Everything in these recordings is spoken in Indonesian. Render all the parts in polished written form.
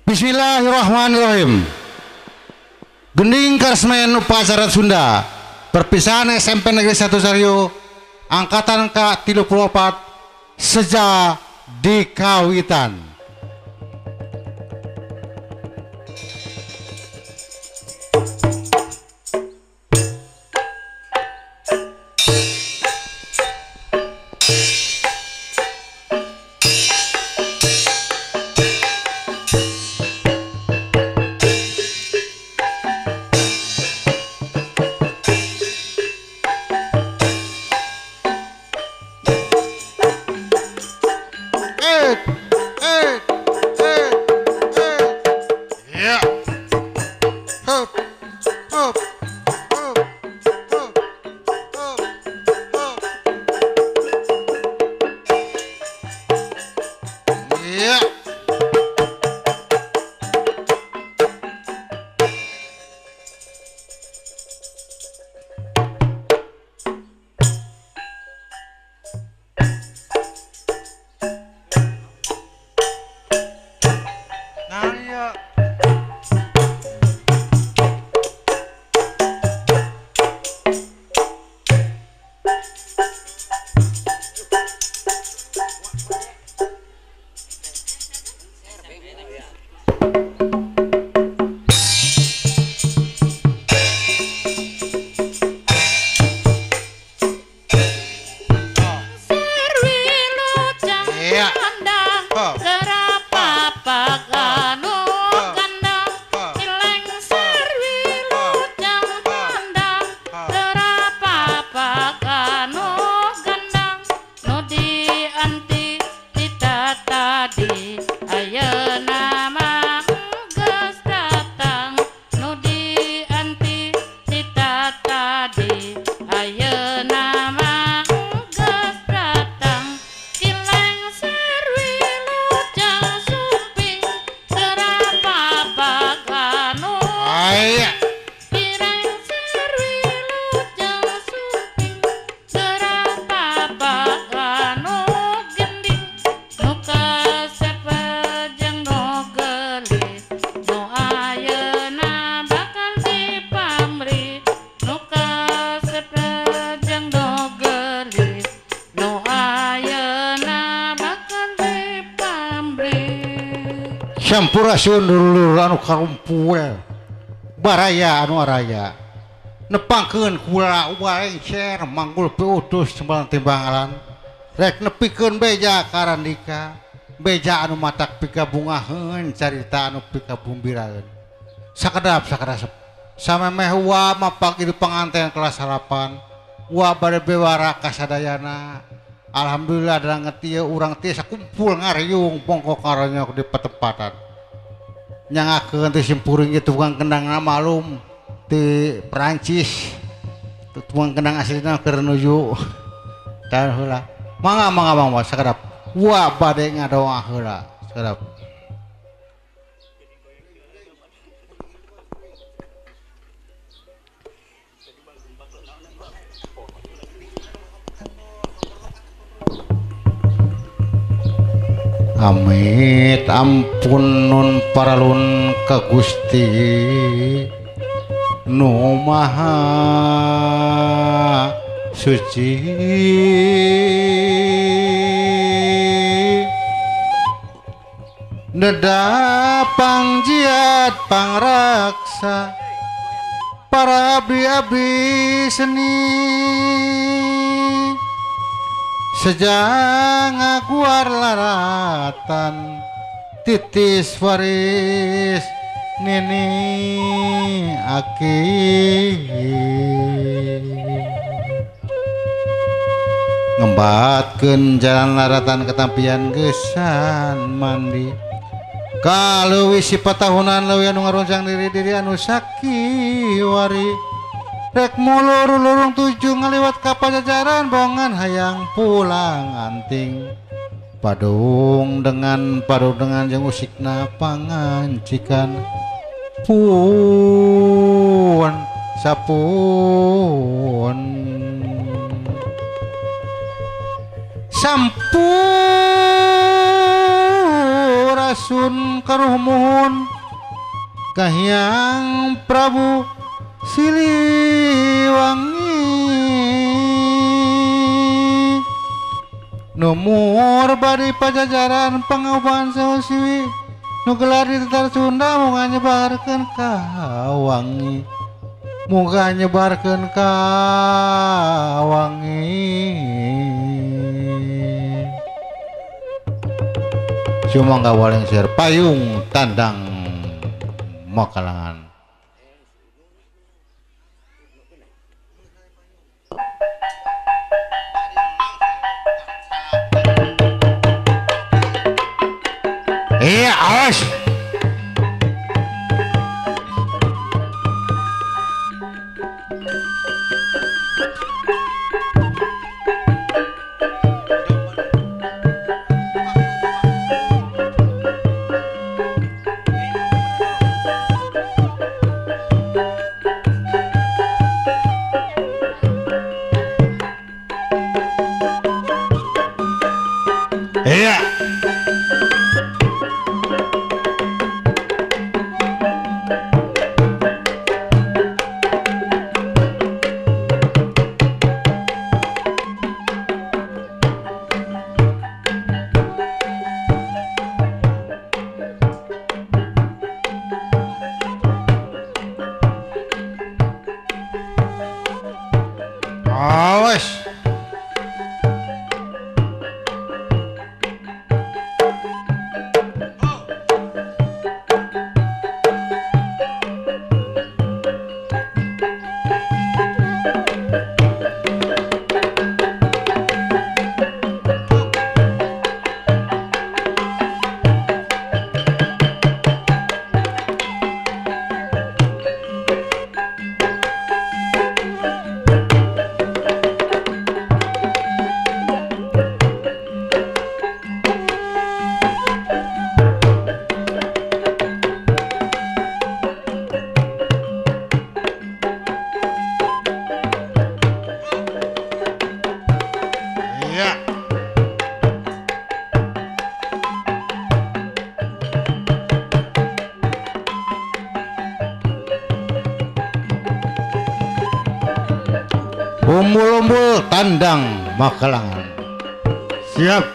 Bismillahirrahmanirrahim. Gending Karsmen upacara Sunda perpisahan SMP Negeri 1 Sario angkatan ke-34 Seja dikawitan. Sampurasun dulur anu karumpul baraya anu araya nepangkeun kula wae cer manggul piutus sembang timbangan rek nepikeun beja karandika beja anu matak pigabungaheun carita anu pikabumbiraeun sakedap samemeh wa mapak di panganten kelas 8 wa bade bewara kasadayana. Alhamdulillah ada ngetia urang tiasa kumpul ngariung pongkok karonya di petempatan nyangakeun teh simpuring itu tukang kendang malum di Perancis tukang kendang aslina keur nuju tah heula mangga bang sakedap wa bade ngadoa heula sakedap. Amit ampun nun paralun ka Gusti nu maha suci nedapang jiat pangraksa para abdi-abdi seni sejang ngaguar laratan titis waris nini aki ngembatkeun jalan laratan ketampian gesan mandi kaleuwih sifat tahunan leuwih anu ngaroncang diri-diri anu sakiwari rek mulur-lurung tujuh ngaliwat ka Pajajaran bongan hayang pulang anting padung dengan jeung usikna pangancikan pun sapun sampurasun sun karuh mohon Kahyang Prabu Siliwangi nomor bari pajajaran pengawasan Sewasiwi nugelar di Tetar Sunda moga nyebarkeun ka Wangi moga nyebarkeun ka Wangi cuma nggak waleng sir payung tandang Makalangan iya awas iya awas iya umbul-umbul tandang Makalangan siap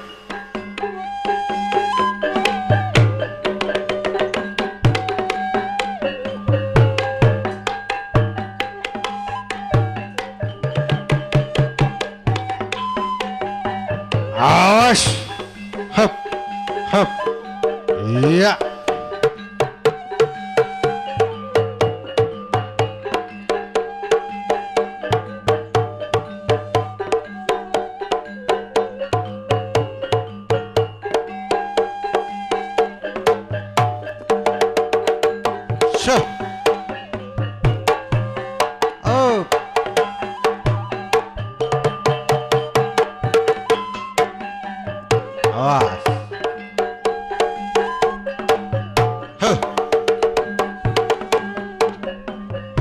awas hap hap iya Syah. Oh. Awas. Huh.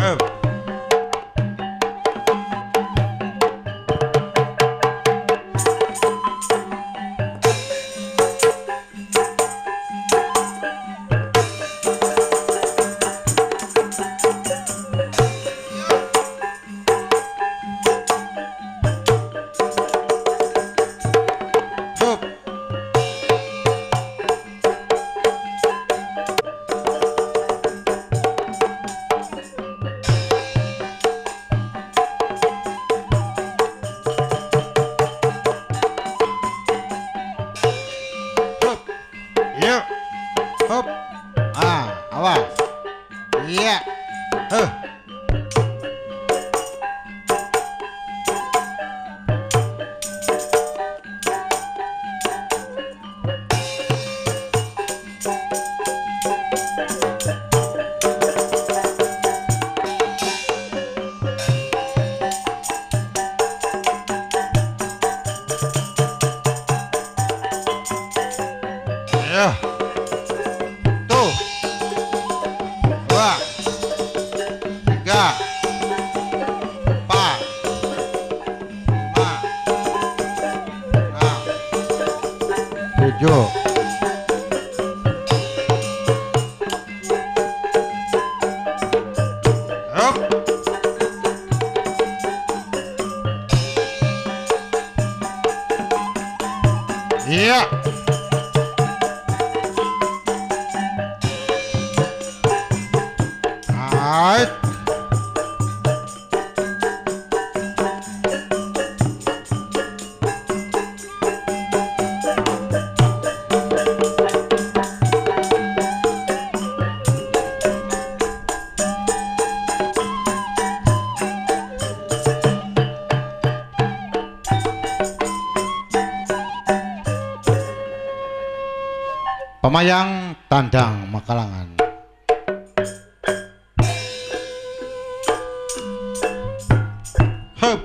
Huh. Yuk. Hop. Ah, awas. Iya. Huh. Ya. Tuh. 2 3 4 5 6 7 Pamayang Tandang Makalangan. Hup.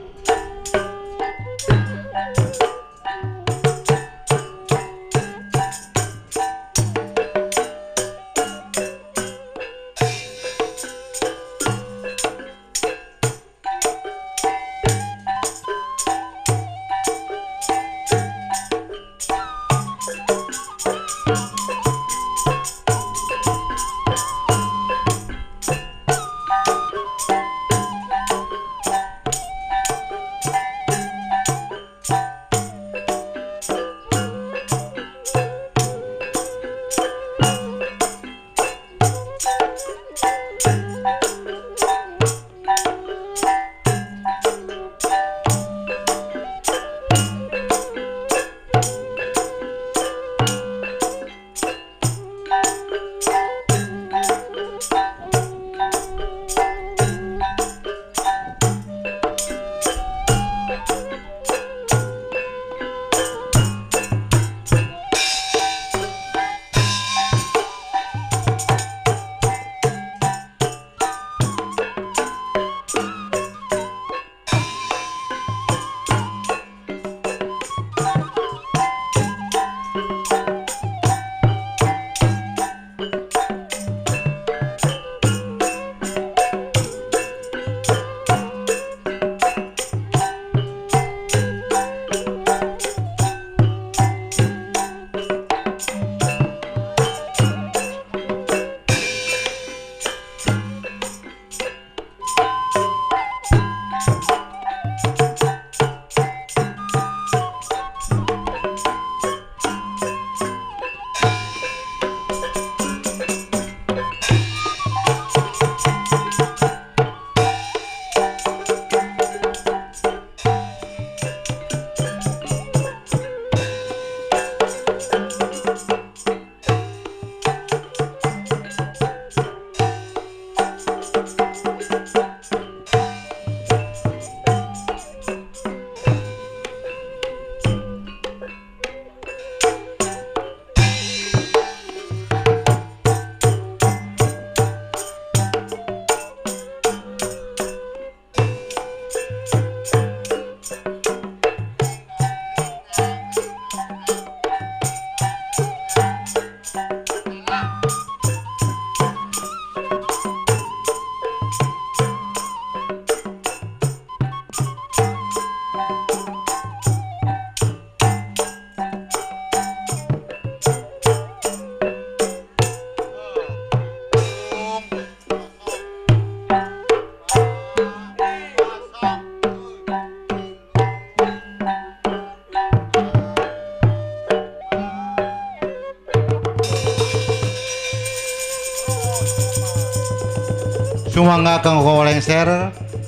Sumangga kang lengser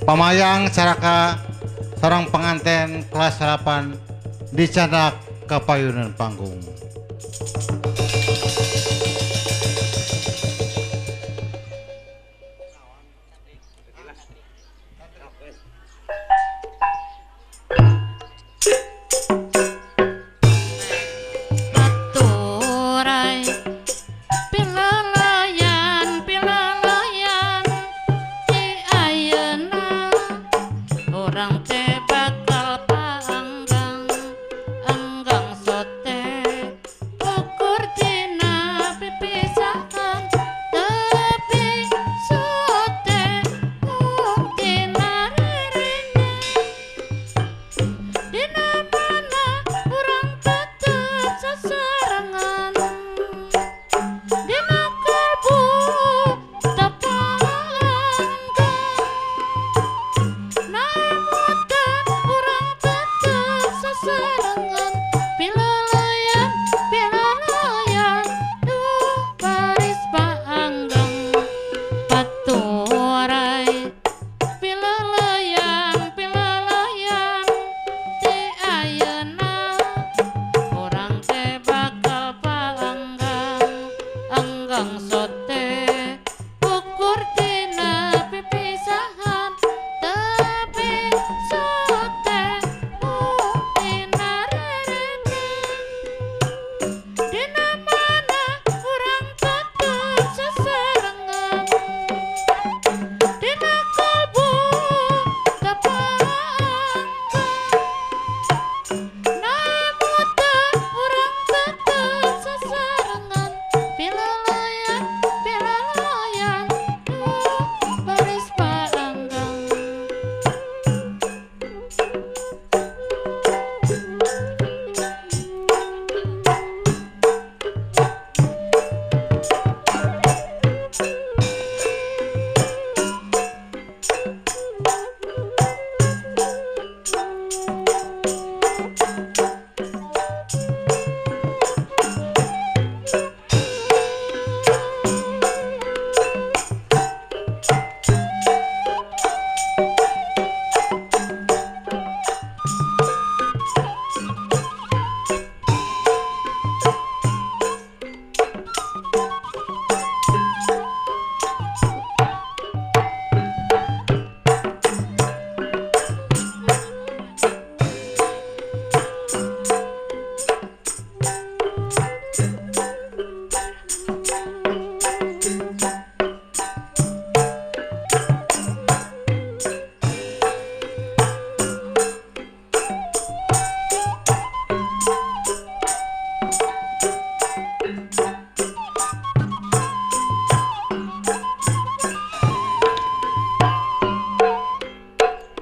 pamayang caraka sarang penganten kelas 8 dicadak kapayunan panggung.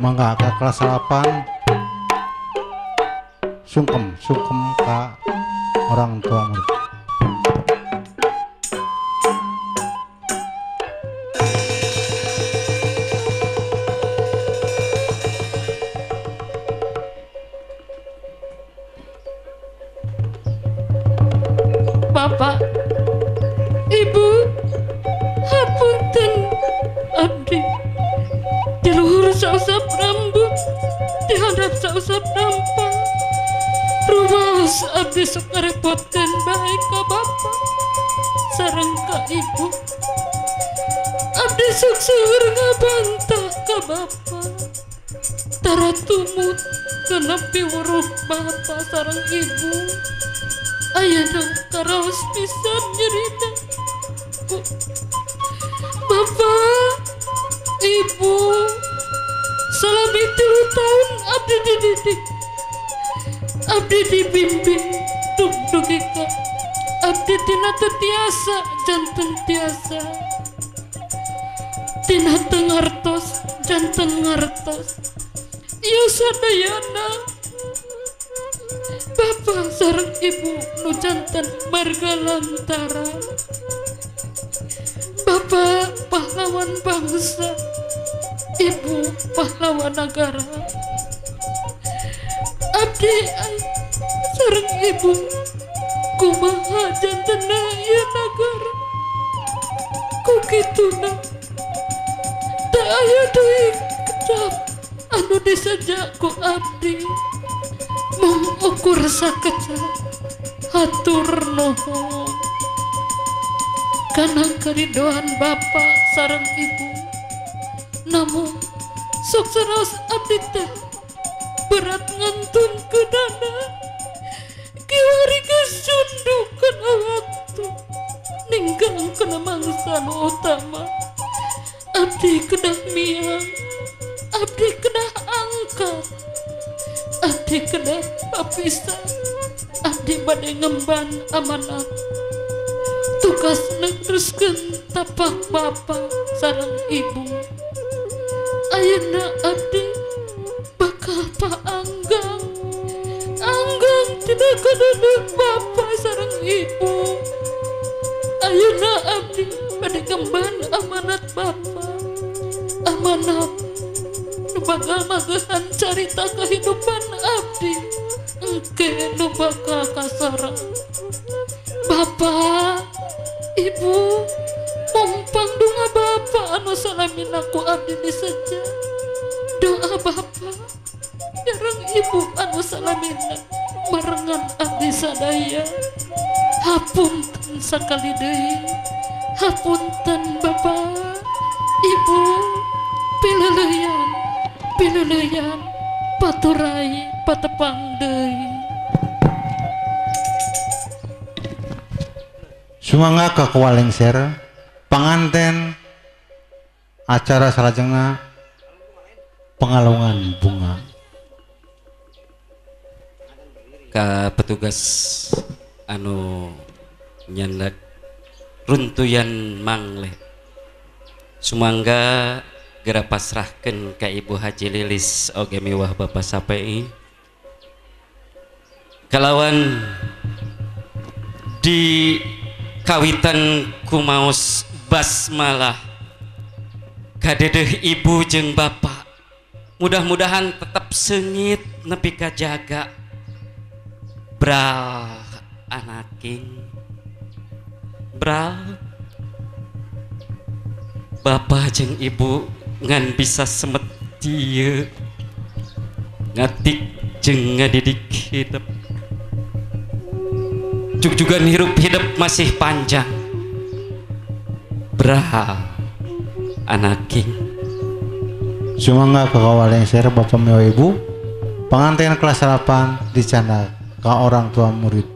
mangga ke kelas 8 sungkem ka orang tua murid. Bapak, Ibu, hapunten abdi di luhur sausap rambut, di handap sausap nampang. Rumaos abdi sok ngarepotkeun bae ka Bapak sareng ka Ibu. Abdi sok seueur ngabantah ka Bapak. Tara tumut kenepi weruh Bapak sareng Ibu. Ayeuna karaos pisan nyerita. Bapak, Ibu, salami 3 tahun abdi dididik, abdi dibimbing, dugi ka abdi tina teu tiasa janten tiasa, tina teu ngartos janten ngartos. Ieu sadayana Bapak sareng Ibu nu janten marga lantaran. Bapak pahlawan bangsa, Ibu pahlawan negara. Abdi sareng Ibu kumaha jantena ieu nagara. Ku kituna teu aya deui kedap anu disaja ku abdi. Mong ukur sakecap hatur nuhun kana karidoan Bapak sareng Ibu. Namun sok saraos abdi teh berat ngantun keudana kiwari kesunduk kana waktu ninggal kana mangsa nu utama. Abdi kedah miang, abdi kedah angkat, abdi kedah papisah, abdi bade ngemban amanat. Tugas neruskeun tapak Bapak sareng Ibu. Ayeuna abdi bakal paanggang, anggang tina kadadeuh Bapak sareng Ibu. Ayeuna abdi bade ngemban amanat Bapak, amanat nu bakal magehan carita kehidupan abdi engke nu bakal kasareng. Bapak, Ibu, mumpang doa Bapak anu salamin aku abdi diseja. Doa Bapak jarang Ibu anu salamina barengan abdi sadaya. Hapunten sakali deui, hapunten Bapak, Ibu, pileuleyan paturai patepang deui. Sumangga ka Kualengser panganten acara salajengna pengalungan bunga. Ka petugas anu nyandak runtuyan mangle sumangga gera pasrahkeun ka Ibu Haji Lilis oge miwah Bapak Sapei kalawan di kawitan kumaos basmalah kadedeh Ibu jeung Bapak mudah-mudahan tetap seungit nepi ka jaga bral anaking bral Bapak jeung Ibu ngan bisa semetieu ngatik jeung ngadidik hidup juga hirup hidup masih panjang bral anaking. Sumangga ka Kualengser Bapak miwa Ibu panganten kelas 8 dicanda ka orang tua murid.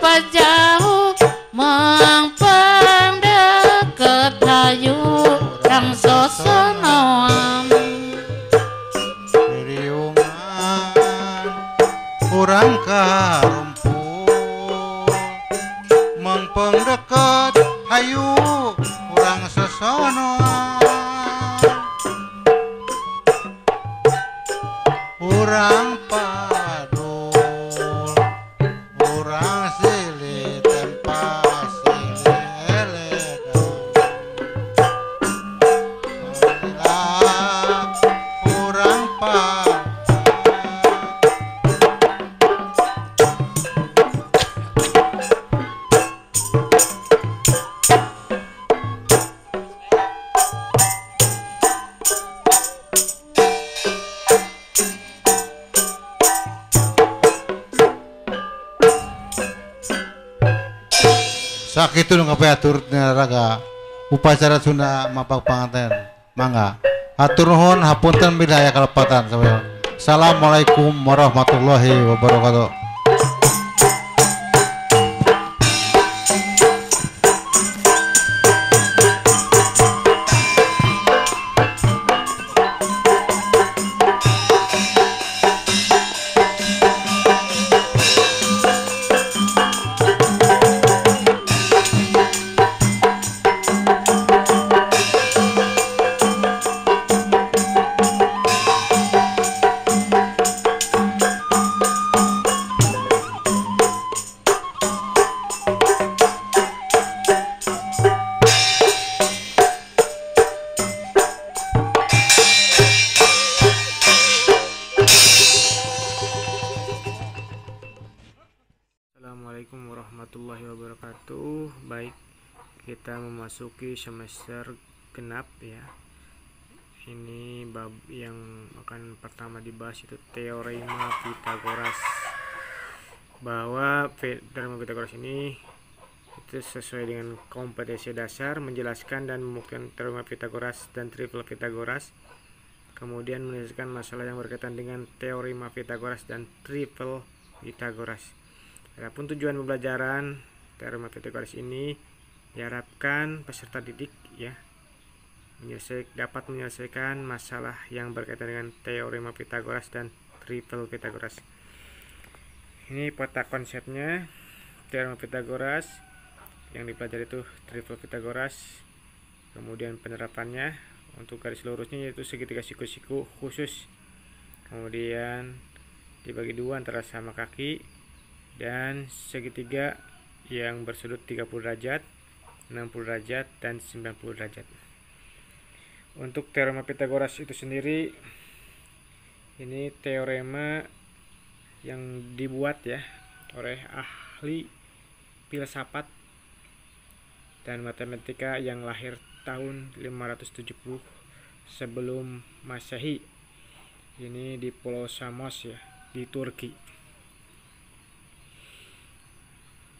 apa jauh mengpendeket hayu rang sosonoan riungan kurang karumpul mengpendeket hayu kurang sesonoan kurang padul kurang silih tempat silih elegan marilah kurang padul. Sakitu nu ngapiatur raga upacara Sunda mapak panganten mangga hatur nuhun hapunten bidaya kalepatan sampai assalamualaikum warahmatullahi wabarakatuh. Assalamualaikum warahmatullahi wabarakatuh. Baik, kita memasuki semester genap ya. Ini bab yang akan pertama dibahas itu teorema Pitagoras. Bahwa teorema Pitagoras ini itu sesuai dengan kompetensi dasar menjelaskan dan membuktikan teorema Pitagoras dan triple Pitagoras. Kemudian menyelesaikan masalah yang berkaitan dengan teorema Pitagoras dan triple Pitagoras. Adapun tujuan pembelajaran teorema Pitagoras ini diharapkan peserta didik ya dapat menyelesaikan masalah yang berkaitan dengan teorema Pitagoras dan triple Pitagoras. Ini peta konsepnya teorema Pitagoras yang dipelajari itu triple Pitagoras. Kemudian penerapannya untuk garis lurusnya yaitu segitiga siku-siku khusus. Kemudian dibagi dua antara sama kaki dan segitiga yang bersudut 30 derajat, 60 derajat, dan 90 derajat. Untuk teorema Pitagoras itu sendiri, ini teorema yang dibuat ya oleh ahli filsafat dan matematika yang lahir tahun 570 sebelum Masehi. Ini di Pulau Samos ya, di Turki.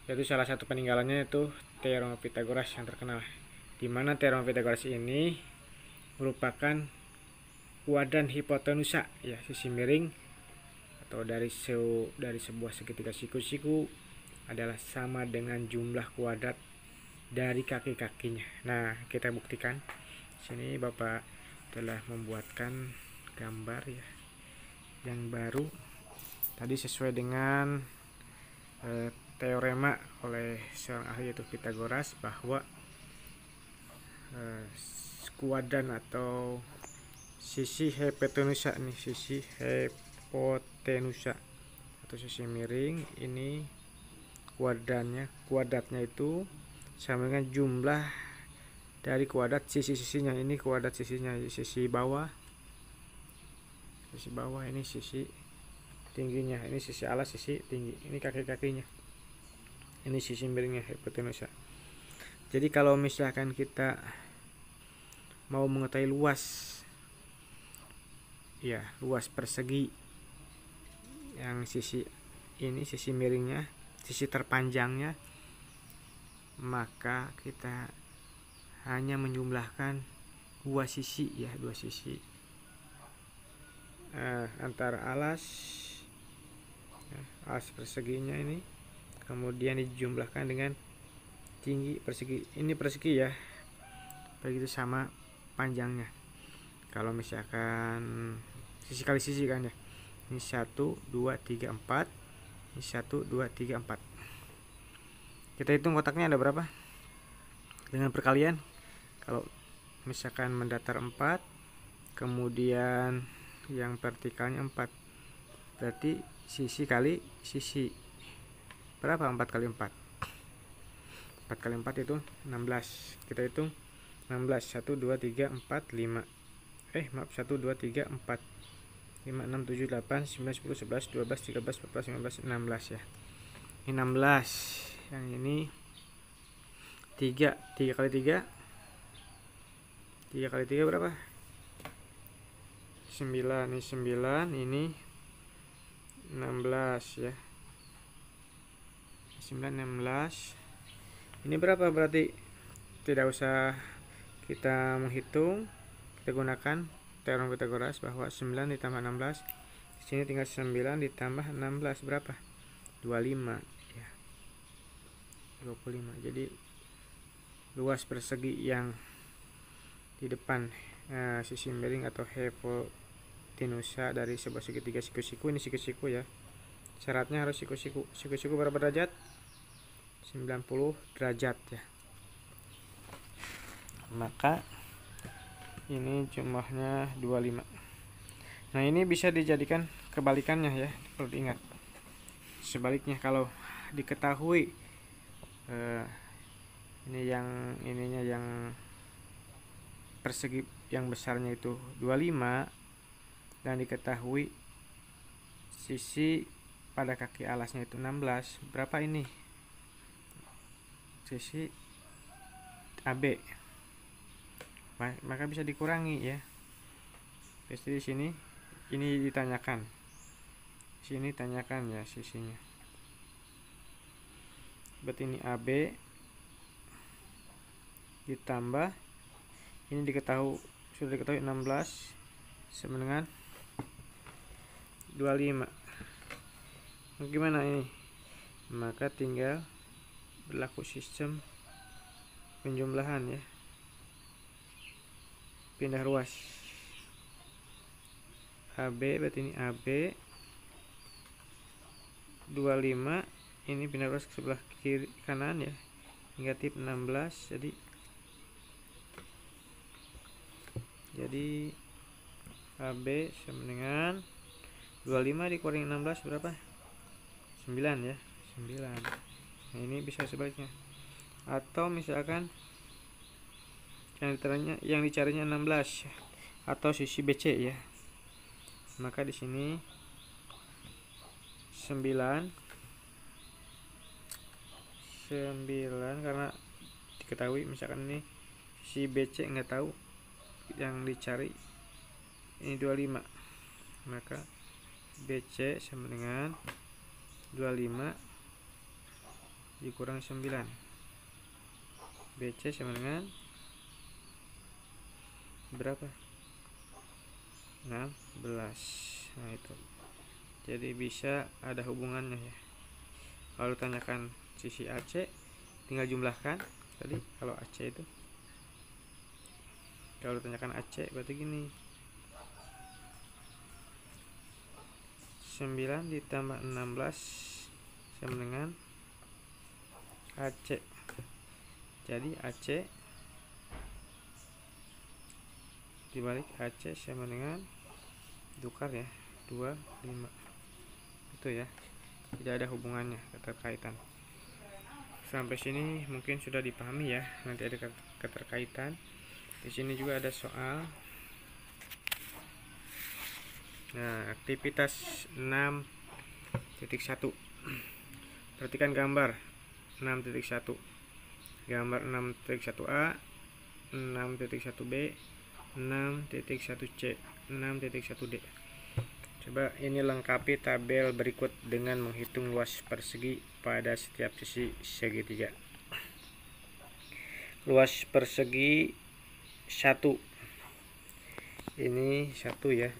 Yaitu salah satu peninggalannya itu teorema Pitagoras yang terkenal, di mana teorema Pitagoras ini merupakan kuadran hipotenusa ya, sisi miring atau dari sebuah segitiga siku-siku adalah sama dengan jumlah kuadrat dari kaki-kakinya. Nah, kita buktikan. Sini Bapak telah membuatkan gambar ya yang baru tadi sesuai dengan teorema oleh seorang ahli yaitu Pitagoras bahwa kuadran atau sisi hipotenusa nih, sisi hipotenusa atau sisi miring ini kuadratnya itu sama dengan jumlah dari kuadrat sisi-sisinya. Ini kuadrat sisinya, sisi bawah ini sisi tingginya, ini sisi alas sisi tinggi, ini kaki-kakinya, ini sisi miringnya hipotenusa. Jadi kalau misalkan kita mau mengetahui luas persegi yang sisi ini, sisi miringnya, sisi terpanjangnya, maka kita hanya menjumlahkan dua sisi antara alas perseginya ini kemudian dijumlahkan dengan tinggi persegi. Ini persegi ya, begitu sama panjangnya. Kalau misalkan sisi kali sisi kan ya, ini 1 2 3 4, ini 1 2 3 4. Kita hitung kotaknya ada berapa dengan perkalian. Kalau misalkan mendatar 4, kemudian yang vertikalnya 4, berarti sisi kali sisi berapa? 4 kali 4, 4 kali 4 itu 16. Kita hitung 16, 1 2 3 4 5, maaf, 1 2 3 4 5 6 7 8 9 10 11 12 13 14 15 16 ya. Ini 16, yang ini 3 kali 3 kali 3 berapa? 9. Ini 9, ini 16 ya. 9 16. Ini berapa berarti? Tidak usah kita menghitung, kita gunakan teorem Pythagoras bahwa 9 ditambah 16, di sini tinggal 9 ditambah 16 berapa? 25 ya. 25. Jadi luas persegi yang di depan sisi miring atau hipotenusa dari sebuah segitiga siku-siku, ini siku-siku ya. Syaratnya harus siku-siku. Siku-siku berapa derajat? 90 derajat ya. Maka ini jumlahnya 25. Nah, ini bisa dijadikan kebalikannya ya, perlu diingat. Sebaliknya, kalau diketahui ini yang ininya yang persegi yang besarnya itu 25 dan diketahui sisi pada kaki alasnya itu 16, berapa ini sisi AB, maka bisa dikurangi ya. Pasti di sini ini ditanyakan, sini tanyakan ya sisinya. Berarti ini AB ditambah ini sudah diketahui 16 sama dengan 25. Bagaimana ini? Maka tinggal berlaku sistem penjumlahan ya. Pindah ruas. AB berarti ini AB 25, ini pindah ruas ke sebelah kiri kanan ya. Negatif 16, jadi AB sama dengan 25 dikurangi 16 berapa? 9 ya, 9. Nah, ini bisa sebaliknya. Atau misalkan yang dicarinya 16 atau sisi BC ya. Maka di sini 9 karena diketahui misalkan ini sisi BC nggak tahu, yang dicari ini 25, maka BC sama dengan 25 dikurang 9, BC sama dengan berapa? 16. Nah itu, jadi bisa ada hubungannya ya. Kalau tanyakan sisi AC, tinggal jumlahkan tadi. Kalau AC itu, kalau tanyakan AC berarti gini, 9 ditambah 16 sama dengan AC. Jadi AC dibalik AC sama dengan, tukar ya, 25. Itu ya, tidak ada hubungannya, keterkaitan. Sampai sini mungkin sudah dipahami ya. Nanti ada keterkaitan. Di sini juga ada soal. Nah, aktivitas 6.1. Perhatikan gambar 6.1. Gambar 6.1A, 6.1B, 6.1C, 6.1D. Coba ini lengkapi tabel berikut dengan menghitung luas persegi pada setiap sisi segitiga. Luas persegi 1. Ini 1 ya.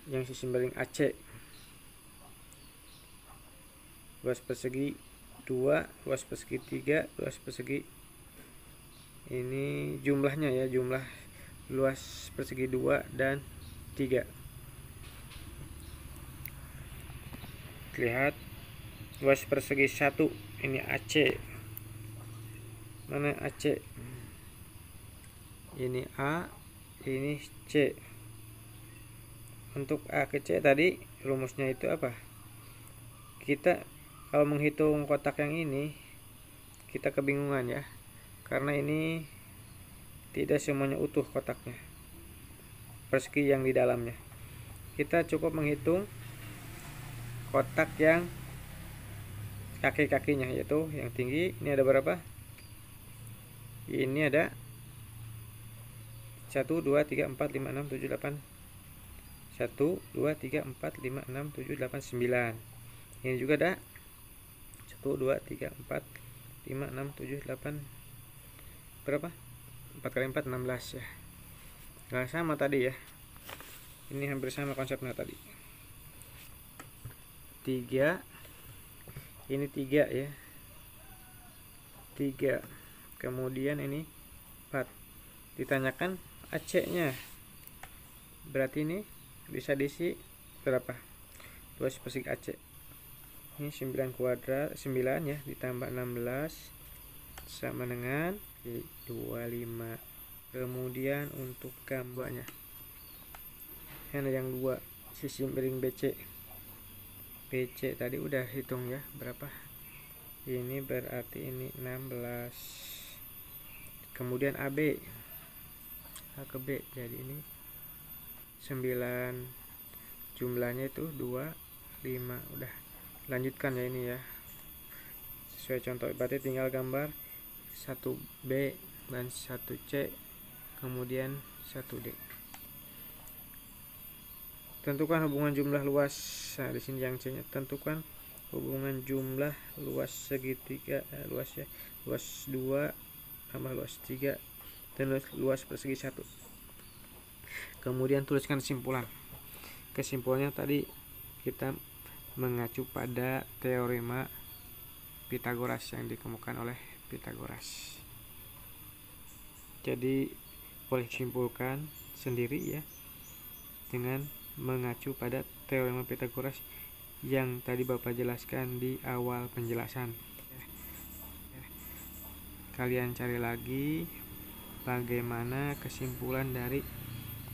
Yang sisi miring AC. luas persegi 2, luas persegi 3, luas persegi ini jumlahnya ya, jumlah luas persegi 2 dan 3. Lihat luas persegi 1 ini AC. Mana AC? Ini A, ini C. Untuk A ke C tadi rumusnya itu apa? Kita kalau menghitung kotak yang ini kita kebingungan ya, karena ini tidak semuanya utuh kotaknya, persegi yang di dalamnya. Kita cukup menghitung kotak yang kaki-kakinya, yaitu yang tinggi ini ada berapa? Ini ada 1 2 3 4 5 6 7 8 1 2 3 4 5 6 7 8 9. Ini juga ada 1 2 3 4 5 6 7 8 berapa? 4 kali 4 16 ya. Nah, sama tadi ya. Ini hampir sama konsepnya tadi. 3 ini 3 ya. 3. Kemudian ini 4. Ditanyakan AC-nya. Berarti ini bisa diisi berapa? Luas persegi AC. Ini 9 kuadrat 9 ya ditambah 16 sama dengan 25. Kemudian untuk gambarnya ada yang 2 sisi miring BC. BC tadi udah hitung ya berapa? Ini berarti ini 16. Kemudian AB A ke B, jadi ini 9, jumlahnya itu 2 5. Udah lanjutkan ya ini ya sesuai contoh. Berarti tinggal gambar 1B dan 1C kemudian 1D. Tentukan hubungan jumlah luas. Nah, di sini yang C-nya tentukan hubungan jumlah luas segitiga luas ya, luas 2 tambah luas 3 dan luas persegi 1. Kemudian tuliskan kesimpulan. Kesimpulannya tadi kita mengacu pada teorema Pitagoras yang dikemukakan oleh Pitagoras. Jadi boleh simpulkan sendiri ya dengan mengacu pada teorema Pitagoras yang tadi Bapak jelaskan di awal penjelasan. Kalian cari lagi bagaimana kesimpulan dari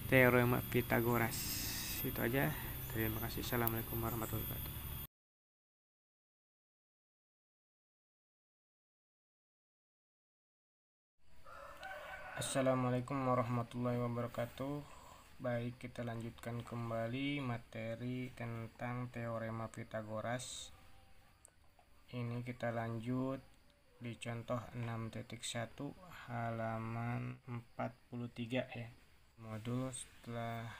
teorema Pitagoras. Itu aja. Terima kasih. Assalamualaikum warahmatullahi wabarakatuh. Assalamualaikum warahmatullahi wabarakatuh. Baik, kita lanjutkan kembali materi tentang teorema Pitagoras. Ini kita lanjut di contoh 6.1 halaman 43 ya. Modul setelah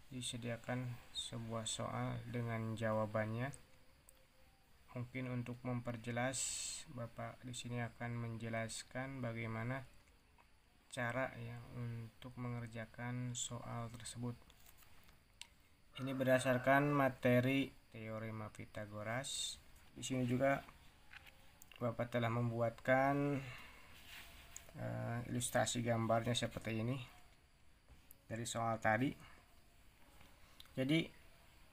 disediakan sebuah soal dengan jawabannya. Mungkin untuk memperjelas, Bapak di sini akan menjelaskan bagaimana cara ya untuk mengerjakan soal tersebut. Ini berdasarkan materi teorema Pitagoras. Di sini juga Bapak telah membuatkan ilustrasi gambarnya seperti ini dari soal tadi. Jadi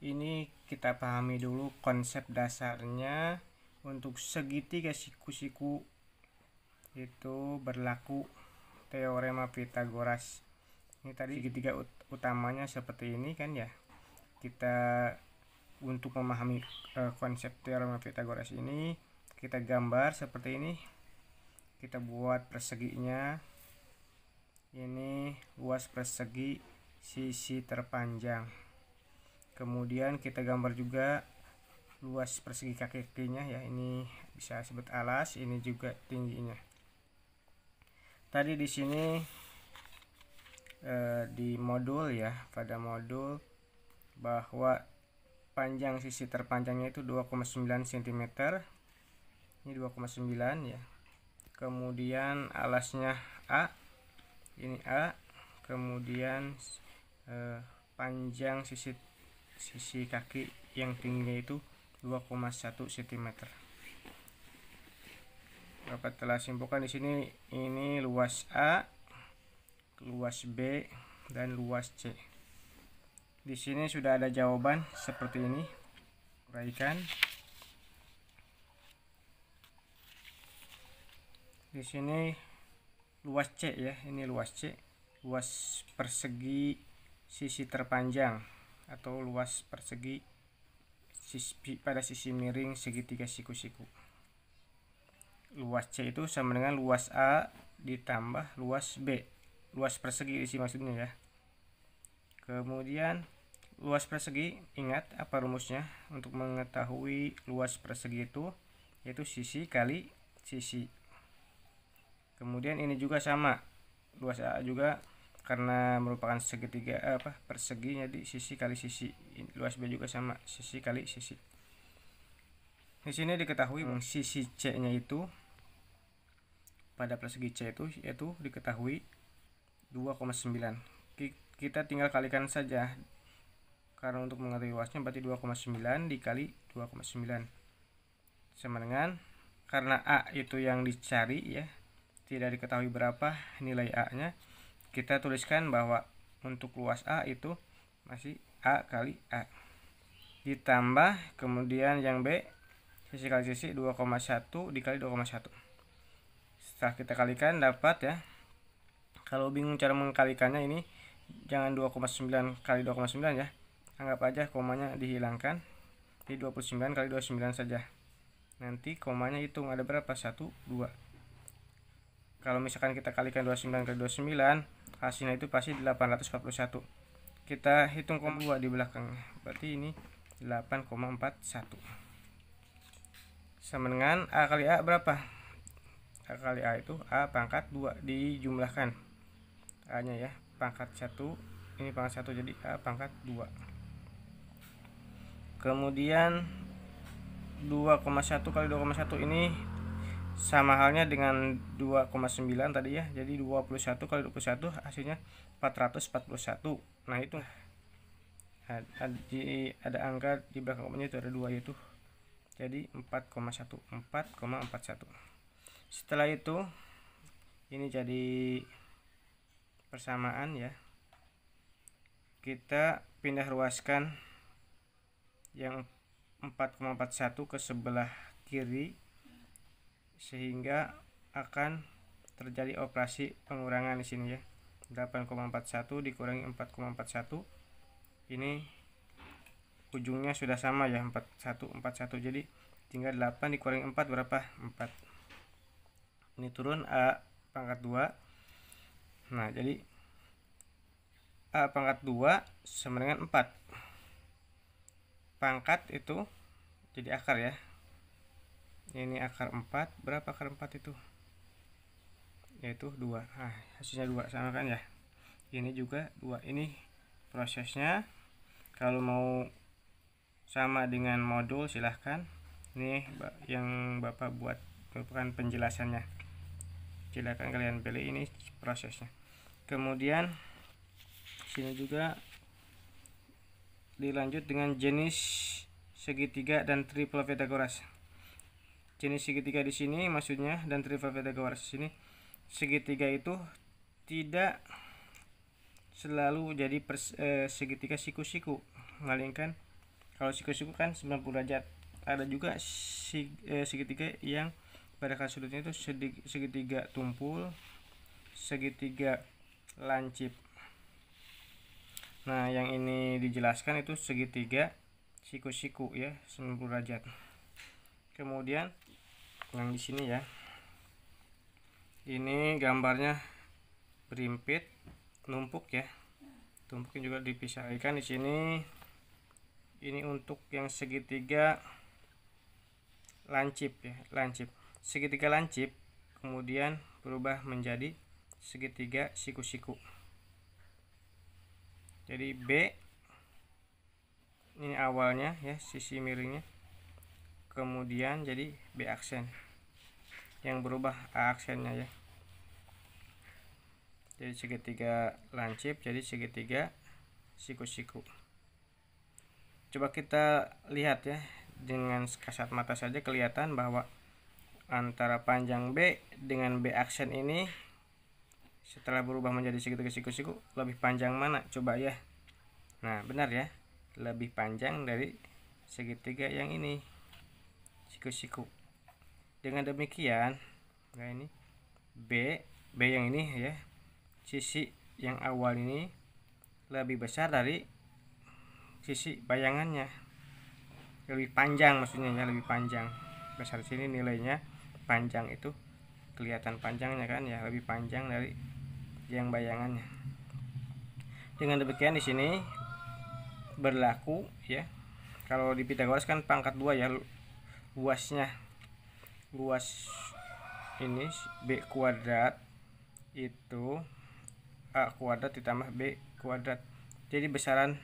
ini kita pahami dulu konsep dasarnya. Untuk segitiga siku-siku itu berlaku teorema Pitagoras. Ini tadi segitiga utamanya seperti ini kan ya. Kita untuk memahami konsep teorema Pitagoras ini, kita gambar seperti ini. Kita buat perseginya. Ini luas persegi sisi terpanjang. Kemudian kita gambar juga luas persegi kaki-kakinya ya. Ini bisa sebut alas, ini juga tingginya. Tadi di sini di modul ya, pada modul bahwa panjang sisi terpanjangnya itu 2,9 cm. Ini 2,9 ya. Kemudian alasnya A, ini A. Kemudian panjang sisi kaki yang tingginya itu 2,1 cm. Dapat telah simpulkan di sini ini luas A, luas B, dan luas C. Di sini sudah ada jawaban seperti ini. Uraikan. Di sini luas C ya, ini luas C, luas persegi sisi terpanjang atau luas persegi pada sisi miring segitiga siku-siku. Luas C itu sama dengan luas A ditambah luas B, luas persegi isi maksudnya ya. Kemudian luas persegi, ingat apa rumusnya untuk mengetahui luas persegi itu, yaitu sisi kali sisi. Kemudian ini juga sama, luas A juga karena merupakan segitiga persegi, jadi sisi kali sisi. Luas B juga sama, sisi kali sisi. Di sini diketahui sisi C-nya itu pada persegi C itu yaitu diketahui 2,9. Kita tinggal kalikan saja. Karena untuk mengetahui luasnya berarti 2,9 dikali 2,9 sama dengan, karena A itu yang dicari ya, tidak diketahui berapa nilai A-nya, kita tuliskan bahwa untuk luas A itu masih A kali A. Ditambah kemudian yang B, sisi kali sisi 2,1 dikali 2,1. Setelah kita kalikan dapat ya. Kalau bingung cara mengkalikannya ini jangan 2,9 kali 2,9 ya. Anggap aja komanya dihilangkan. Di 29 kali 29 saja. Nanti komanya hitung ada berapa? 1, 2. Kalau misalkan kita kalikan 29 kali 29, hasilnya itu pasti 841. Kita hitung koma 2 di belakangnya. Berarti ini 8,41. Sama dengan A kali A berapa? A kali A itu A pangkat 2 dijumlahkan. A nya ya, pangkat 1, ini pangkat 1 jadi A pangkat 2. Kemudian 2,1 kali 2,1 ini sama halnya dengan 2,9 tadi ya. Jadi 21 kali 21 hasilnya 441. Nah itu ada angka di belakang komanya itu ada 2 yaitu. Jadi 4,1. Setelah itu ini jadi persamaan ya. Kita pindah ruaskan yang 4,41 ke sebelah kiri sehingga akan terjadi operasi pengurangan di sini ya. 8,41 dikurangi 4,41. Ini ujungnya sudah sama ya, 41. Jadi tinggal 8 dikurangi 4 berapa? 4. Ini turun A pangkat 2. Nah, jadi A pangkat 2 sama dengan 4. Pangkat itu jadi akar ya. Ini akar 4. Berapa akar 4 itu? Yaitu 2. Nah, hasilnya 2 sama kan ya. Ini juga 2. Ini prosesnya. Kalau mau sama dengan modul silahkan. Ini yang Bapak buat merupakan penjelasannya. Silahkan kalian pilih, ini prosesnya. Kemudian sini juga dilanjut dengan jenis segitiga dan triple Pythagoras. Jenis segitiga di sini maksudnya dan triple Pythagoras di sini, segitiga itu tidak selalu jadi segitiga siku-siku, melainkan kalau siku-siku kan 90 derajat. Ada juga segitiga yang pada akar sudutnya itu segitiga tumpul, segitiga lancip. Nah, yang ini dijelaskan itu segitiga siku-siku ya, 90 derajat. Kemudian yang di sini ya. Ini gambarnya berimpit, numpuk ya. Tumpuknya juga dipisahkan di sini. Ini untuk yang segitiga lancip ya, lancip. Segitiga lancip kemudian berubah menjadi segitiga siku-siku. Jadi B ini awalnya ya, sisi miringnya, kemudian jadi B aksen yang berubah A aksennya ya. Jadi segitiga lancip jadi segitiga siku-siku. Coba kita lihat ya dengan kasat mata saja kelihatan bahwa antara panjang B dengan B aksen ini setelah berubah menjadi segitiga siku-siku lebih panjang mana coba ya. Nah benar ya, lebih panjang dari segitiga yang ini siku-siku. Dengan demikian, nah ini B yang ini ya, sisi yang awal ini lebih besar dari sisi bayangannya, lebih panjang maksudnya ya, lebih panjang. Besar sini nilainya panjang itu kelihatan panjangnya kan ya, lebih panjang dari yang bayangannya. Dengan demikian di sini berlaku ya, kalau di Pitagoras kan pangkat 2 ya luasnya. Luas ini B kuadrat itu A kuadrat ditambah B kuadrat. Jadi besaran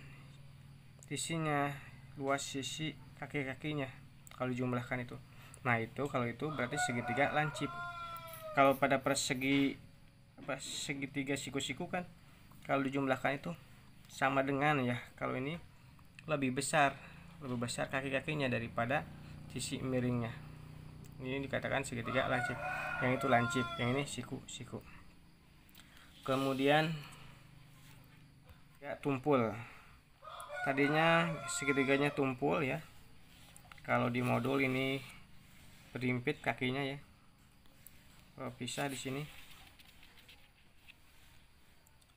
sisinya, luas sisi kaki-kakinya kalau dijumlahkan itu. Nah itu kalau itu berarti segitiga lancip. Kalau pada persegi segitiga siku-siku kan kalau dijumlahkan itu sama dengan ya, kalau ini lebih besar kaki-kakinya daripada sisi miringnya. Ini dikatakan segitiga lancip. Yang itu lancip, yang ini siku-siku. Kemudian ya tumpul. Tadinya segitiganya tumpul ya. Kalau di modul ini berimpit kakinya ya. Kalau pisah di sini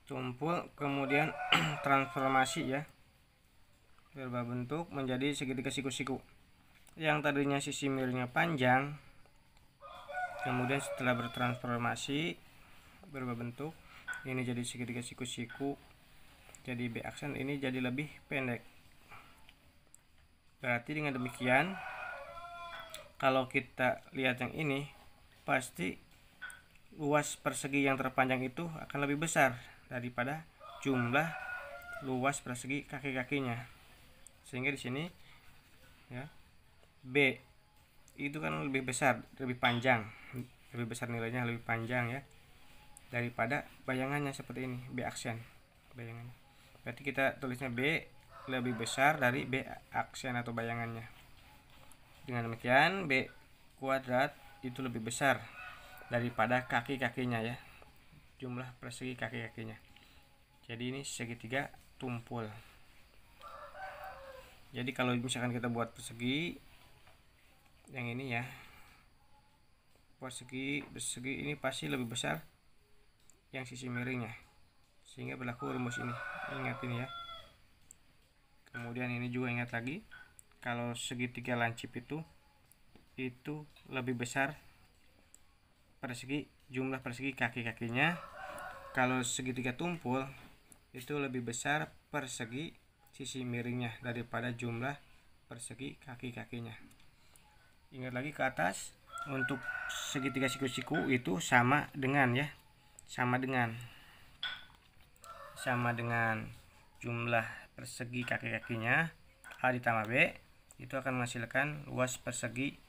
tumpul, kemudian transformasi ya, berubah bentuk menjadi segitiga siku-siku. Yang tadinya sisi miringnya panjang, kemudian setelah bertransformasi berubah bentuk, ini jadi segitiga siku-siku, jadi B aksen ini jadi lebih pendek. Berarti dengan demikian kalau kita lihat yang ini, pasti luas persegi yang terpanjang itu akan lebih besar daripada jumlah luas persegi kaki-kakinya. Sehingga di sini ya, B itu kan lebih besar, lebih panjang, lebih besar nilainya, lebih panjang ya daripada bayangannya seperti ini, B aksen bayangannya. Berarti kita tulisnya B lebih besar dari B aksen atau bayangannya. Dengan demikian B kuadrat itu lebih besar daripada kaki-kakinya ya, jumlah persegi kaki-kakinya. Jadi ini segitiga tumpul. Jadi kalau misalkan kita buat persegi yang ini ya, persegi ini pasti lebih besar yang sisi miringnya, sehingga berlaku rumus ini. Ingat ini ya. Kemudian ini juga ingat lagi, kalau segitiga lancip itu lebih besar persegi, jumlah persegi kaki-kakinya. Kalau segitiga tumpul itu lebih besar persegi sisi miringnya daripada jumlah persegi kaki-kakinya. Ingat lagi ke atas, untuk segitiga siku-siku itu sama dengan ya, sama dengan jumlah persegi kaki-kakinya A ditambah B itu akan menghasilkan luas persegi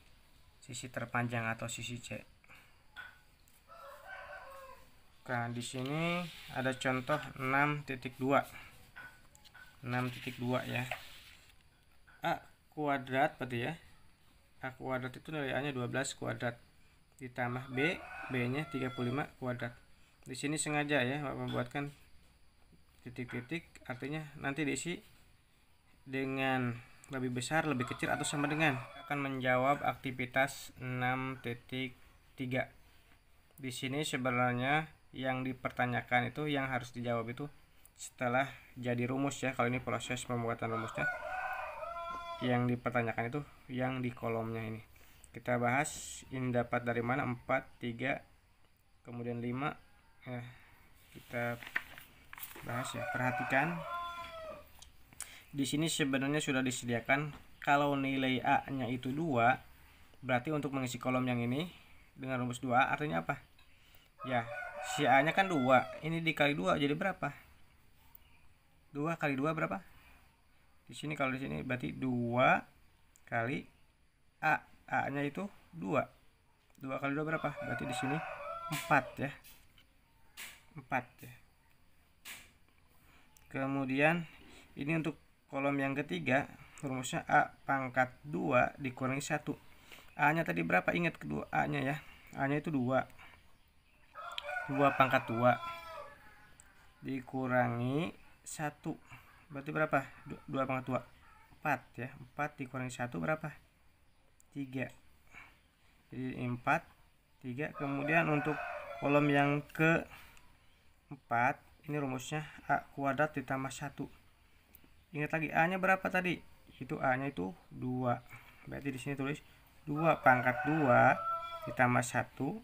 sisi terpanjang atau sisi C. Nah, di sini ada contoh 6.2. 6.2 ya. A kuadrat berarti ya. A kuadrat itu nilai A-nya 12 kuadrat ditambah B, B-nya 35 kuadrat. Di sini sengaja ya membuatkan titik-titik, artinya nanti diisi dengan lebih besar, lebih kecil atau sama dengan. Akan menjawab aktivitas 6.3. Di sini sebenarnya yang dipertanyakan itu, yang harus dijawab itu setelah jadi rumus ya. Kalau ini proses pembuatan rumusnya, yang dipertanyakan itu yang di kolomnya ini. Kita bahas ini dapat dari mana, 4, 3, kemudian 5. Kita bahas ya. Perhatikan di sini sebenarnya sudah disediakan kalau nilai A-nya itu 2, berarti untuk mengisi kolom yang ini dengan rumus 2A artinya apa? Ya, si A-nya kan 2, ini dikali 2 jadi berapa? 2 kali 2 berapa? Di sini kalau di sini berarti 2 kali A. A-nya itu 2. 2 kali 2 berapa? Berarti di sini 4 ya. 4 ya. Kemudian ini untuk kolom yang ketiga rumusnya A pangkat 2 dikurangi 1. A nya tadi berapa? Ingat kedua A nya ya. A nya itu 2 pangkat 2 dikurangi 1, berarti berapa? 2 pangkat 2 4 ya. 4 dikurangi 1 berapa? 3. Jadi 4 3. Kemudian untuk kolom yang ke 4 ini rumusnya A kuadrat ditambah 1. Ingat lagi A nya berapa tadi? Itu A nya itu 2. Berarti di sini tulis 2 pangkat 2 ditambah 1.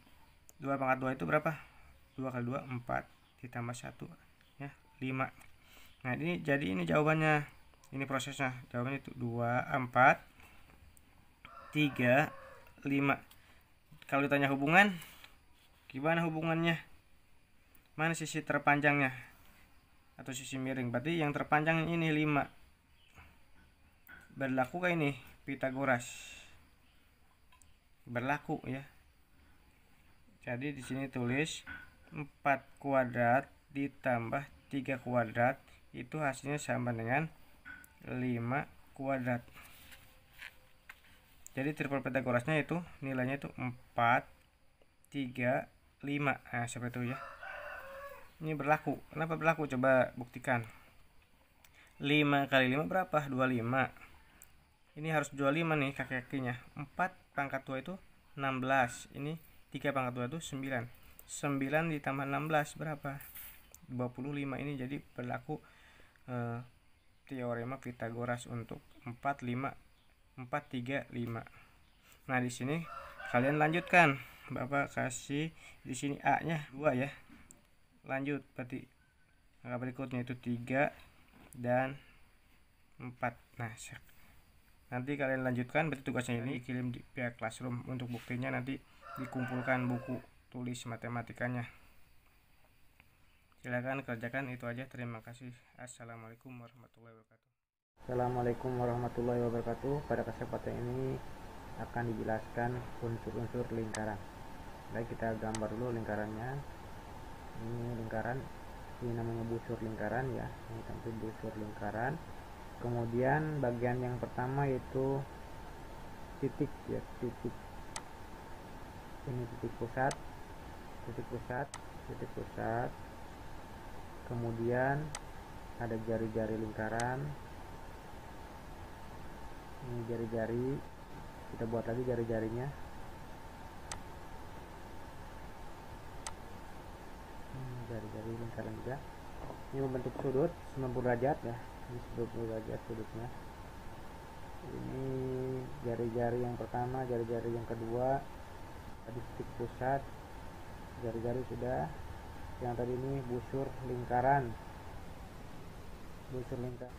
2 pangkat 2 itu berapa? 2 kali 2 4 ditambah 1 ya 5. Nah, ini jadi ini jawabannya. Ini prosesnya. Jawabannya itu 2 4 3 5. Kalau ditanya hubungan, gimana hubungannya? Mana sisi terpanjangnya atau sisi miring? Berarti yang terpanjang ini 5. Berlaku kayak ini Pitagoras. Berlaku ya. Jadi di sini tulis 4 kuadrat ditambah 3 kuadrat itu hasilnya sama dengan 5 kuadrat. Jadi triple Pitagorasnya itu nilainya itu 4 3 5. Nah, seperti itu ya. Ini berlaku. Kenapa berlaku? Coba buktikan. 5 kali 5 berapa? 25. Ini harus 25 nih kaki-kakinya. 4 pangkat 2 itu 16. Ini 3 pangkat 2 itu 9. 9 ditambah 16 berapa? 25. Ini jadi berlaku teorema Pitagoras untuk 4 5 4 3 5. Nah, di sini kalian lanjutkan. Bapak kasih di sini A-nya 2 ya. Lanjut, berarti angka berikutnya itu 3 dan 4. Nah, nanti kalian lanjutkan, berarti tugasnya ini dikirim di pihak Classroom. Untuk buktinya nanti dikumpulkan buku tulis matematikanya. Silakan kerjakan. Itu aja, terima kasih. Assalamualaikum warahmatullahi wabarakatuh. Assalamualaikum warahmatullahi wabarakatuh. Pada kesempatan ini akan dijelaskan unsur-unsur lingkaran. Baik, kita gambar dulu lingkarannya. Ini lingkaran, ini namanya busur lingkaran ya. Ini tentu busur lingkaran. Kemudian bagian yang pertama yaitu titik ya, titik. Ini titik pusat, titik pusat, titik pusat. Kemudian ada jari-jari lingkaran. Ini jari-jari, kita buat lagi jari-jarinya. Jari-jari lingkaran juga. Ini membentuk sudut 90 derajat ya. Ini 90 derajat sudutnya. Ini jari-jari yang pertama, jari-jari yang kedua. Tadi titik pusat, jari-jari sudah. Yang tadi ini busur lingkaran. Busur lingkaran.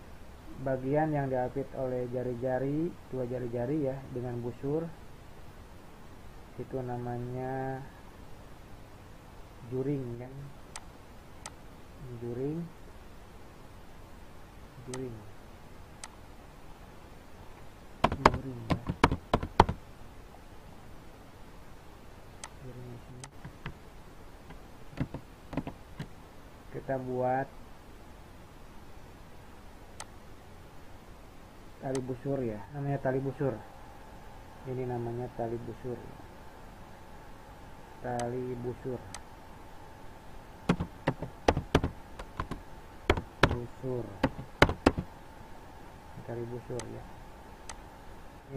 Bagian yang diapit oleh jari-jari, dua jari-jari ya, dengan busur itu namanya juring kan. Juring ya. Juring di sini. Kita buat tali busur ya, namanya tali busur. Ini namanya tali busur. Tali busur. Busur. Tali busur ya.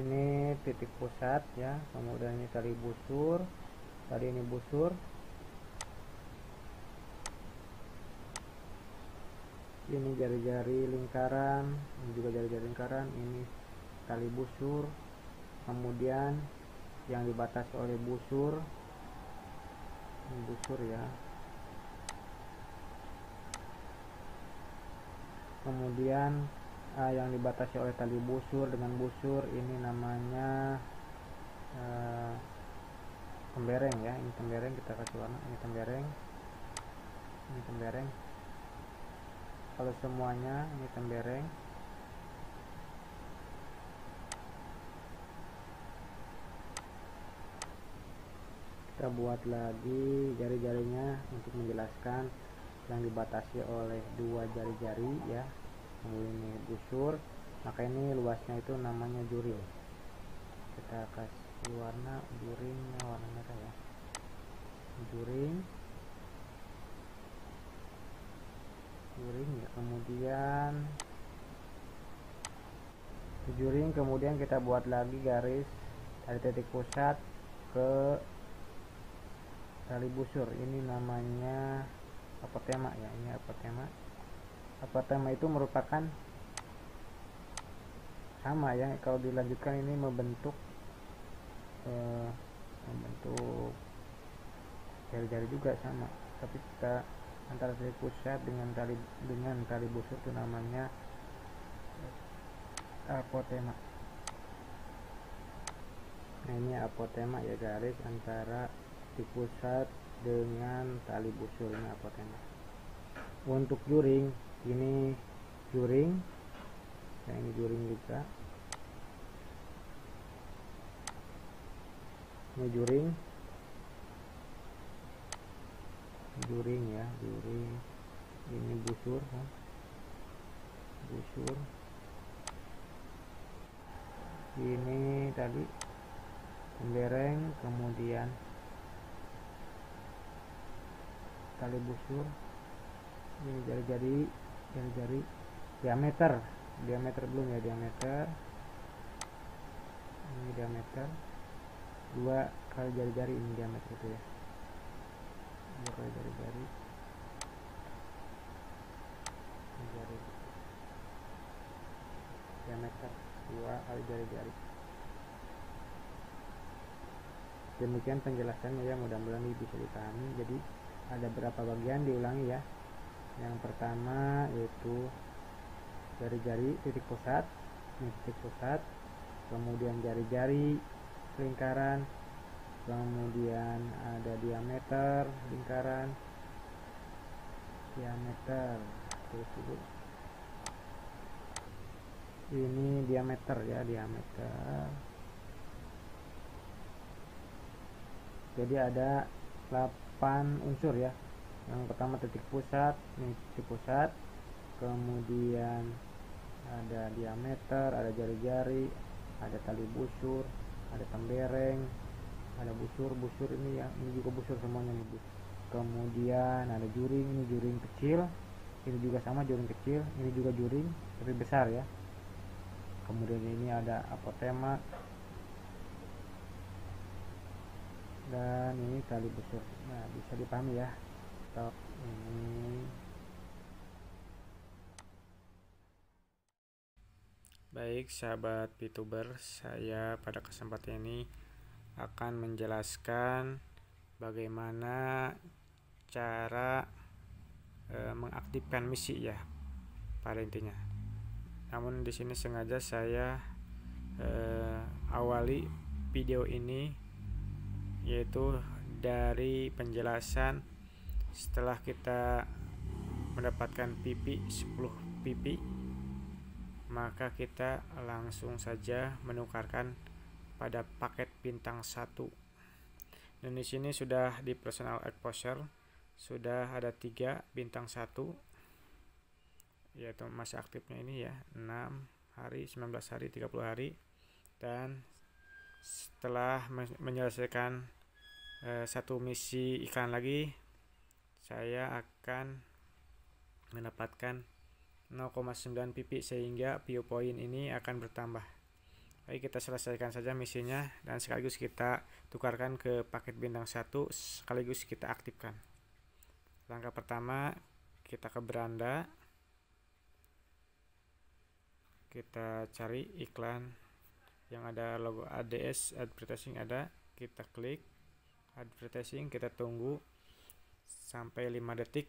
Ini titik pusat ya, kemudian ini tali busur. Tadi ini busur. Ini jari-jari lingkaran, ini juga jari-jari lingkaran, ini tali busur. Kemudian yang dibatasi oleh busur, ini busur ya. Kemudian yang dibatasi oleh tali busur dengan busur ini namanya tembereng ya. Ini tembereng, kita kasih warna. Ini tembereng. Ini tembereng. Kalau semuanya ini tembereng. Kita buat lagi jari-jarinya untuk menjelaskan yang dibatasi oleh dua jari-jari ya. Ini busur, maka ini luasnya itu namanya juring. Kita kasih warna juringnya warna merah ya, juring ya. Kemudian kita buat lagi garis dari titik pusat ke tali busur. Ini namanya apotema ya, ini apotema. Apotema itu merupakan sama ya, kalau dilanjutkan ini membentuk jari-jari juga sama, tapi kita antara titik pusat dengan tali busur itu namanya apotema. Nah, ini apotema ya, garis antara titik pusat dengan tali busur, ini apotema. Untuk juring, ini juring, nah ini juring juga, ini juring ya, juring. Ini busur kan, busur. Ini tadi pembereng, kemudian tali busur. Ini jari-jari diameter belum ya, diameter. Ini diameter 2 kali jari-jari, ini diameter itu ya, 2 kali jari-jari, diameter 2 kali jari-jari. Demikian penjelasannya ya, mudah-mudahan ini bisa dipahami. Jadi ada berapa bagian, diulangi ya. Yang pertama yaitu jari-jari titik pusat, ini titik pusat, kemudian jari-jari lingkaran, kemudian ada diameter lingkaran, terus dulu ini diameter ya, diameter. Jadi ada 8 unsur ya. Yang pertama titik pusat, ini titik pusat, kemudian ada diameter, ada jari-jari, ada tali busur, ada pembereng, ada busur ini ya, ini juga busur semuanya nih. Kemudian ada juring, ini juring kecil, ini juga sama juring kecil, ini juga juring tapi besar ya. Kemudian ini ada apotema, dan ini tali busur. Nah, bisa dipahami ya. Ini baik sahabat VTuber, saya pada kesempatan ini akan menjelaskan bagaimana cara mengaktifkan misi ya pada intinya. Namun di sini sengaja saya awali video ini yaitu dari penjelasan setelah kita mendapatkan pipi 10 pipi, maka kita langsung saja menukarkan pada paket bintang 1. Dan di sini sudah di personal exposure sudah ada 3 bintang 1, yaitu masa aktifnya ini ya 6 hari, 19 hari, 30 hari. Dan setelah menyelesaikan satu misi iklan lagi, saya akan mendapatkan 0,9 pipi sehingga view point ini akan bertambah. Baik, kita selesaikan saja misinya dan sekaligus kita tukarkan ke paket bintang 1, sekaligus kita aktifkan. Langkah pertama, kita ke beranda, kita cari iklan yang ada logo ADS, advertising ada, kita klik advertising, kita tunggu sampai 5 detik.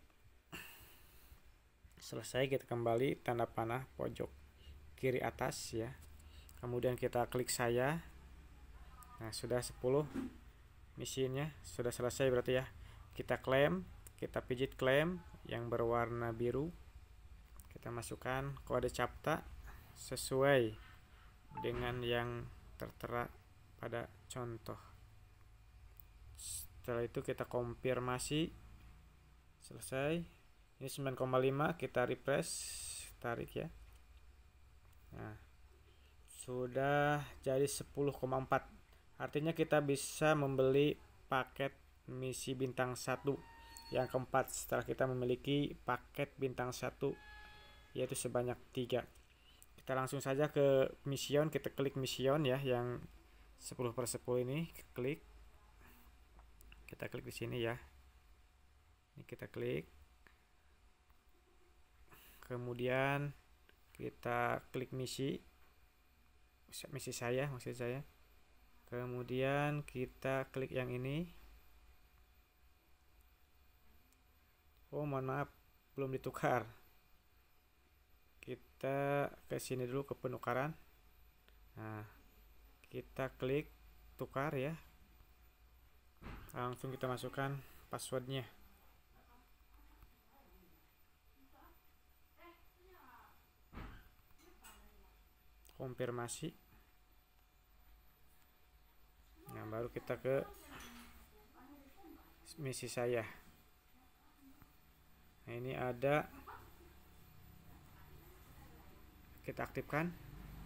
Selesai, kita kembali tanda panah pojok kiri atas ya, kemudian kita klik saya. Nah, sudah 10 misinya sudah selesai berarti ya. Kita klaim, kita pijit klaim yang berwarna biru, kita masukkan kode CAPTCHA sesuai dengan yang tertera pada contoh. Setelah itu kita konfirmasi, selesai. Ini 9,5, kita refresh, tarik ya. Nah, sudah jadi 10,4. Artinya kita bisa membeli paket misi bintang 1 yang keempat setelah kita memiliki paket bintang 1 yaitu sebanyak 3. Kita langsung saja ke mission, kita klik mission ya yang 10/10 ini, kita klik di sini ya. Ini kita klik. Kemudian kita klik misi saya maksud saya. Kemudian kita klik yang ini. Oh, mohon maaf, belum ditukar. Kita ke sini dulu ke penukaran. Nah, kita klik tukar ya. Langsung kita masukkan passwordnya. Konfirmasi. Nah, baru kita ke misi saya. Nah, ini ada, kita aktifkan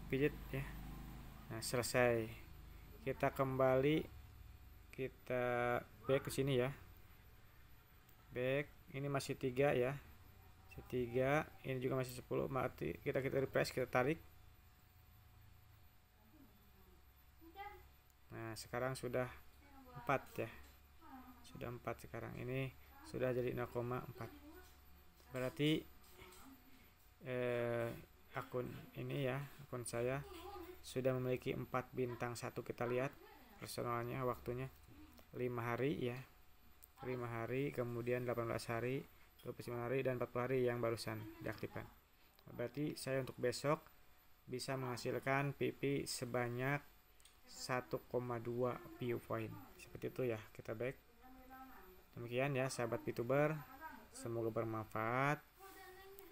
pijit ya. Nah, selesai. Kita kembali, kita back ke sini ya. Back, ini masih 3 ya. Masih 3, ini juga masih 10. Mati, kita refresh, kita tarik. Nah, sekarang sudah 4 ya. Sudah 4 sekarang. Ini sudah jadi 0,4. Berarti akun ini ya, akun saya sudah memiliki 4 bintang 1. Kita lihat personalnya, waktunya 5 hari ya. 5 hari, kemudian 18 hari, 29 hari, dan 40 hari yang barusan diaktifkan. Berarti saya untuk besok bisa menghasilkan PP sebanyak 1,2 view point. Seperti itu ya. Kita back. Demikian ya sahabat VTuber, semoga bermanfaat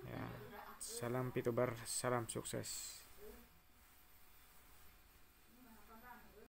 ya. Salam VTuber, salam sukses.